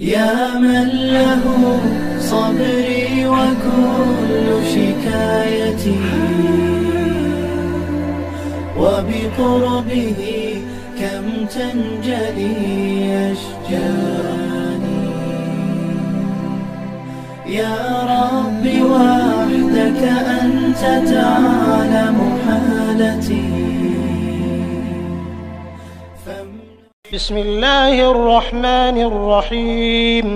يا من له صبري وكل شكايتي وبقربه كم تنجلي أشجاني يا رب وحدك أنت تعلم حالتي. بسم الله الرحمن الرحيم.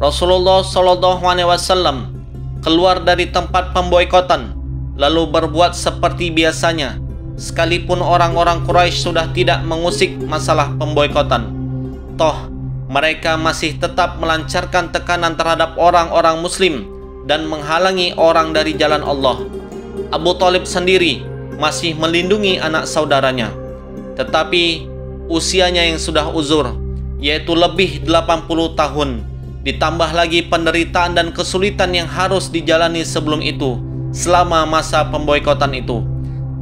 Rasulullah Shallallahu Alaihi Wasallam keluar dari tempat pemboikotan lalu berbuat seperti biasanya, sekalipun orang-orang Quraisy sudah tidak mengusik masalah pemboikotan. Toh mereka masih tetap melancarkan tekanan terhadap orang-orang Muslim dan menghalangi orang dari jalan Allah. Abu Thalib sendiri masih melindungi anak saudaranya, tetapi usianya yang sudah uzur, yaitu lebih 80 tahun, ditambah lagi penderitaan dan kesulitan yang harus dijalani sebelum itu selama masa pemboikotan itu.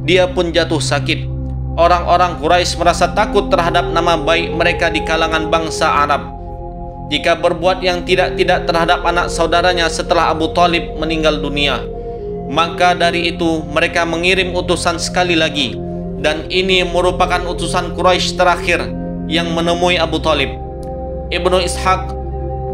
Dia pun jatuh sakit. Orang-orang Quraisy merasa takut terhadap nama baik mereka di kalangan bangsa Arab jika berbuat yang tidak-tidak terhadap anak saudaranya setelah Abu Thalib meninggal dunia. Maka dari itu mereka mengirim utusan sekali lagi, dan ini merupakan utusan Quraisy terakhir yang menemui Abu Thalib. Ibnu Ishaq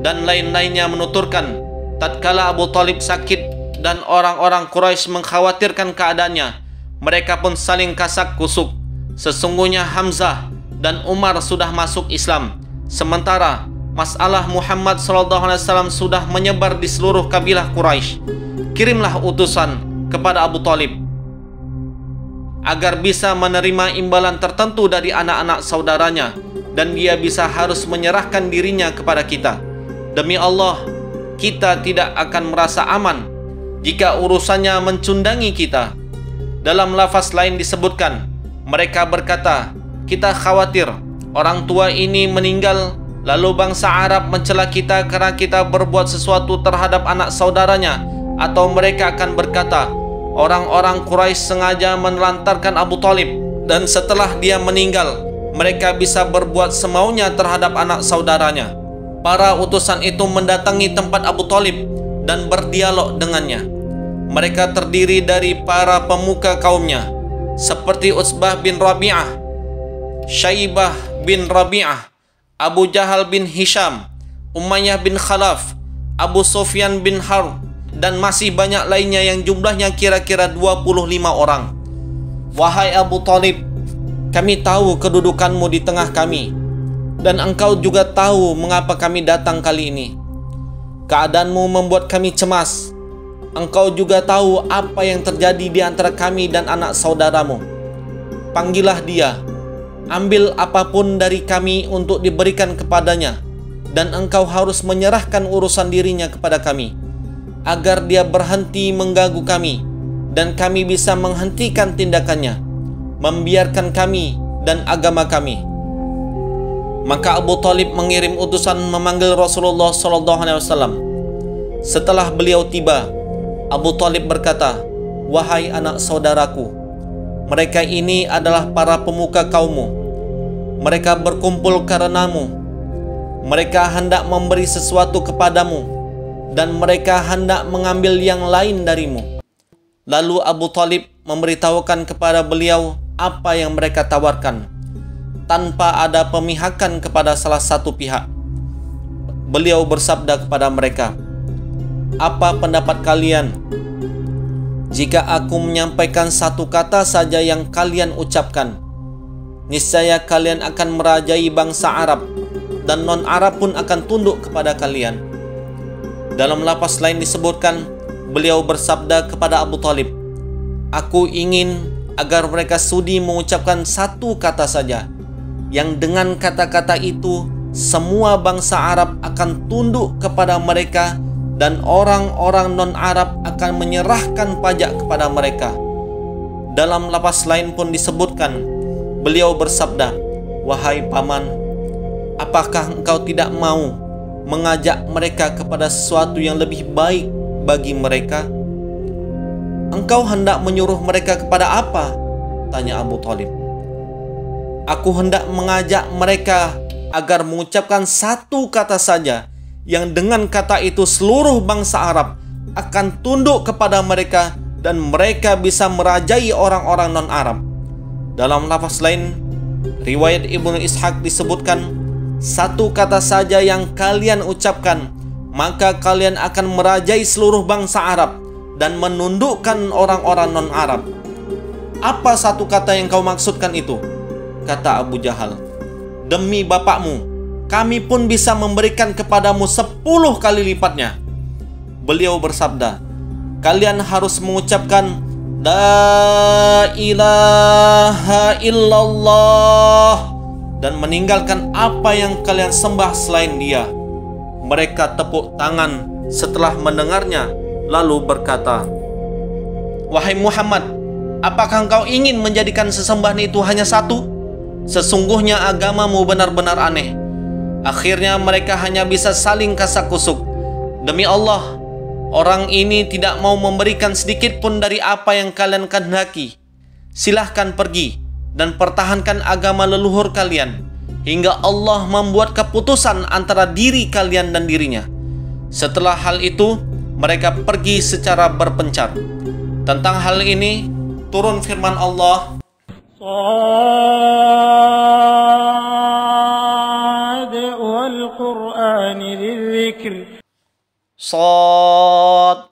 dan lain-lainnya menuturkan, tatkala Abu Thalib sakit dan orang-orang Quraisy mengkhawatirkan keadaannya, mereka pun saling kasak kusuk. Sesungguhnya Hamzah dan Umar sudah masuk Islam, sementara masalah Muhammad SAW sudah menyebar di seluruh kabilah Quraisy. Kirimlah utusan kepada Abu Thalib agar bisa menerima imbalan tertentu dari anak-anak saudaranya, dan dia bisa harus menyerahkan dirinya kepada kita. Demi Allah, kita tidak akan merasa aman jika urusannya mencundangi kita. Dalam lafaz lain disebutkan, mereka berkata, kita khawatir orang tua ini meninggal, lalu bangsa Arab mencela kita karena kita berbuat sesuatu terhadap anak saudaranya. Atau mereka akan berkata, orang-orang Quraisy sengaja menelantarkan Abu Thalib, dan setelah dia meninggal mereka bisa berbuat semaunya terhadap anak saudaranya. Para utusan itu mendatangi tempat Abu Thalib dan berdialog dengannya. Mereka terdiri dari para pemuka kaumnya seperti Utsbah bin Rabi'ah, Syaibah bin Rabi'ah, Abu Jahal bin Hisham, Umayyah bin Khalaf, Abu Sufyan bin Harb, dan masih banyak lainnya yang jumlahnya kira-kira 25 orang. Wahai Abu Thalib, kami tahu kedudukanmu di tengah kami, dan engkau juga tahu mengapa kami datang kali ini. Keadaanmu membuat kami cemas. Engkau juga tahu apa yang terjadi di antara kami dan anak saudaramu. Panggillah dia, ambil apapun dari kami untuk diberikan kepadanya, dan engkau harus menyerahkan urusan dirinya kepada kami, agar dia berhenti mengganggu kami, dan kami bisa menghentikan tindakannya, membiarkan kami dan agama kami. Maka Abu Thalib mengirim utusan memanggil Rasulullah SAW. Setelah beliau tiba, Abu Thalib berkata, wahai anak saudaraku, mereka ini adalah para pemuka kaummu. Mereka berkumpul karenamu. Mereka hendak memberi sesuatu kepadamu, dan mereka hendak mengambil yang lain darimu. Lalu Abu Thalib memberitahukan kepada beliau apa yang mereka tawarkan, tanpa ada pemihakan kepada salah satu pihak. Beliau bersabda kepada mereka, apa pendapat kalian jika aku menyampaikan satu kata saja yang kalian ucapkan? Niscaya kalian akan merajai bangsa Arab, dan non-Arab pun akan tunduk kepada kalian. Dalam lapas lain disebutkan, beliau bersabda kepada Abu Thalib, aku ingin agar mereka sudi mengucapkan satu kata saja, yang dengan kata-kata itu semua bangsa Arab akan tunduk kepada mereka, dan orang-orang non-Arab akan menyerahkan pajak kepada mereka. Dalam lapas lain pun disebutkan, beliau bersabda, wahai paman, apakah engkau tidak mau mengajak mereka kepada sesuatu yang lebih baik bagi mereka? Engkau hendak menyuruh mereka kepada apa? Tanya Abu Thalib. Aku hendak mengajak mereka agar mengucapkan satu kata saja, yang dengan kata itu seluruh bangsa Arab akan tunduk kepada mereka dan mereka bisa merajai orang-orang non-Arab. Dalam lafaz lain, riwayat Ibnu Ishaq disebutkan, satu kata saja yang kalian ucapkan, maka kalian akan merajai seluruh bangsa Arab dan menundukkan orang-orang non-Arab. Apa satu kata yang kau maksudkan itu? Kata Abu Jahal, demi bapakmu, kami pun bisa memberikan kepadamu 10 kali lipatnya. Beliau bersabda, kalian harus mengucapkan La ilaha illallah dan meninggalkan apa yang kalian sembah selain Dia. Mereka tepuk tangan setelah mendengarnya, lalu berkata, wahai Muhammad, apakah engkau ingin menjadikan sesembahan itu hanya satu? Sesungguhnya agamamu benar-benar aneh. Akhirnya mereka hanya bisa saling kasak-kusuk. Demi Allah, orang ini tidak mau memberikan sedikit pun dari apa yang kalian kehendaki. Silahkan pergi dan pertahankan agama leluhur kalian hingga Allah membuat keputusan antara diri kalian dan dirinya. Setelah hal itu, mereka pergi secara berpencar. Tentang hal ini turun firman Allah, Shad,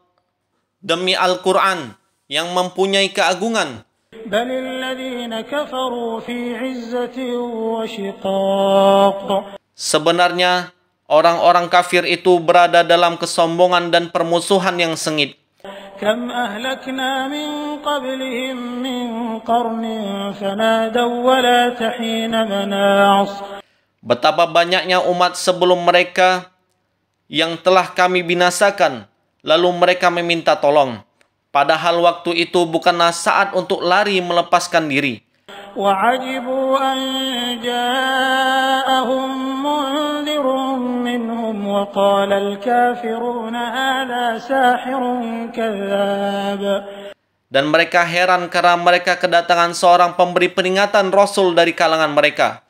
demi Al-Quran yang mempunyai keagungan. Sebenarnya orang-orang kafir itu berada dalam kesombongan dan permusuhan yang sengit. كم أهلكنا من قبلهم من قرن فنادوا ولا تحين مناص. Betapa banyaknya umat sebelum mereka yang telah kami binasakan, lalu mereka meminta tolong, padahal waktu itu bukanlah saat untuk lari melepaskan diri. وعجبوا أن جاءهم منذر منهم وقال الكافرون هذا ساحر كذاب. Dan mereka heran karena mereka kedatangan seorang pemberi peringatan Rasul dari kalangan mereka.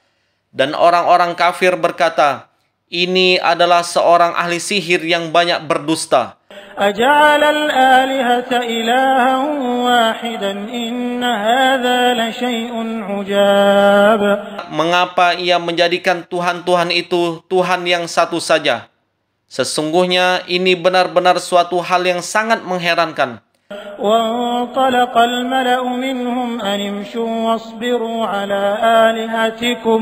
Dan orang-orang kafir berkata, ini adalah seorang ahli sihir yang banyak berdusta. أجعل الآلهة إلها واحدا إن هذا لشيء عجاب. Mengapa ia menjadikan Tuhan-Tuhan itu Tuhan yang satu saja? Sesungguhnya ini benar-benar suatu hal yang sangat mengherankan. وانطلق الملأ منهم أن امشوا واصبروا على آلهتكم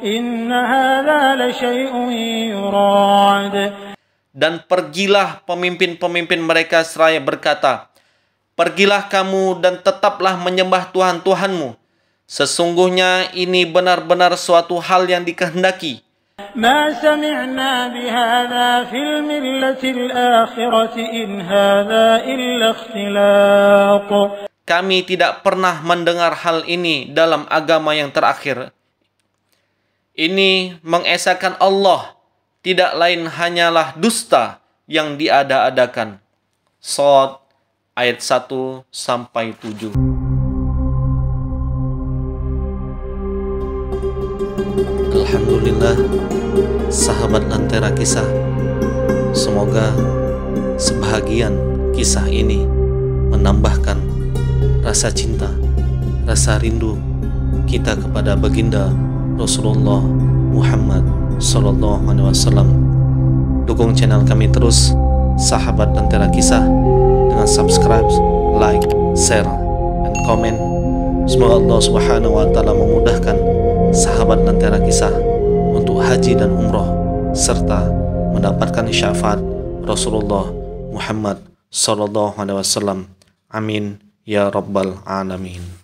إن هذا لشيء يراد. Dan pergilah pemimpin-pemimpin mereka seraya berkata, pergilah kamu dan tetaplah menyembah Tuhan-Tuhanmu. Sesungguhnya ini benar-benar suatu hal yang dikehendaki. ما سمعنا بهذا في الملة الآخرة إن هذا إلا اختلاق. Kami tidak pernah mendengar hal ini dalam agama yang terakhir. Ini mengesahkan Allah, tidak lain hanyalah dusta yang diada-adakan. Shad ayat 1-7. Alhamdulillah, sahabat Lentera Kisah, semoga sebahagian kisah ini menambahkan rasa cinta, rasa rindu kita kepada baginda Rasulullah Muhammad Sallallahu Alaihi Wasallam. Dukung channel kami terus, sahabat Lentera Kisah, dengan subscribe, like, share, dan komen. Semoga Allah Subhanahu Wa Taala memudahkan sahabat Lentera Kisah untuk haji dan umroh serta mendapatkan syafaat Rasulullah Muhammad Sallallahu Alaihi Wasallam. Amin ya rabbal alamin.